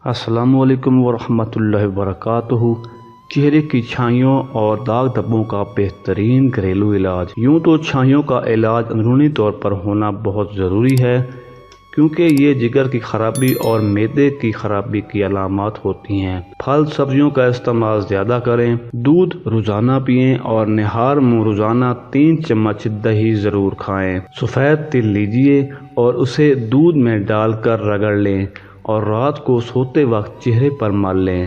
السلام علیکم ورحمۃ اللہ وبرکاتہ۔ چہرے کی چھائیوں اور داغ دھبوں کا بہترین گھریلو علاج۔ یوں تو چھائیوں کا علاج اندرونی طور پر ہونا بہت ضروری ہے، کیونکہ یہ جگر کی خرابی اور معدے کی خرابی کی علامات ہوتی ہیں۔ پھل سبزیوں کا استعمال زیادہ کریں، دودھ روزانہ پئیں اور نہار منہ روزانہ 3 چمچ دہی ضرور کھائیں۔ سفید تل لیجئے اور اسے دودھ میں ڈال کر رگڑ لیں اور رات کو سوتے وقت چہرے پر مل لیں۔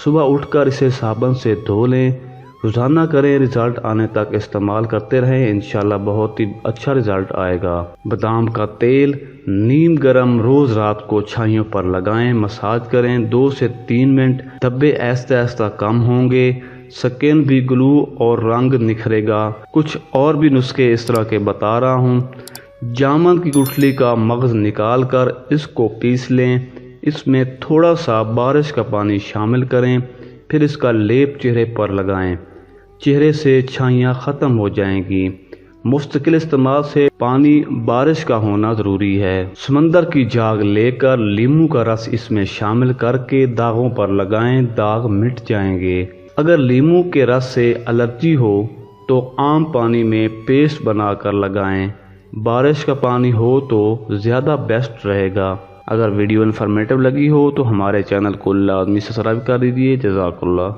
صبح اٹھ کر اسے صابن سے دھو لیں۔ روزانہ کریں، رزلٹ آنے تک استعمال کرتے رہیں، انشاءاللہ بہت ہی اچھا رزلٹ آئے گا۔ بادام کا تیل نیم گرم روز رات کو چھائیوں پر لگائیں، مساج کریں 2 سے 3 منٹ۔ دھبے آہستہ آہستہ کم ہوں گے، سکن بھی گلو اور رنگ نکھرے گا۔ کچھ اور بھی نسخے اس طرح کے بتا رہا ہوں۔ جامن کی گٹھلی کا مغز نکال کر اس کو پیس لیں، اس میں تھوڑا سا بارش کا پانی شامل کریں، پھر اس کا لیپ چہرے پر لگائیں، چہرے سے چھائیاں ختم ہو جائیں گی۔ مستقل استعمال سے پانی بارش کا ہونا ضروری ہے۔ سمندر کی جھاگ لے کر لیموں کا رس اس میں شامل کر کے داغوں پر لگائیں، داغ مٹ جائیں گے۔ اگر لیموں کے رس سے الرجی ہو تو عام پانی میں پیسٹ بنا کر لگائیں، بارش کا پانی ہو تو زیادہ بیسٹ رہے گا۔ اگر ویڈیو انفارمیٹو لگی ہو تو ہمارے چینل کو لازمی سبسکرائب کر دیجیے۔ جزاک اللہ۔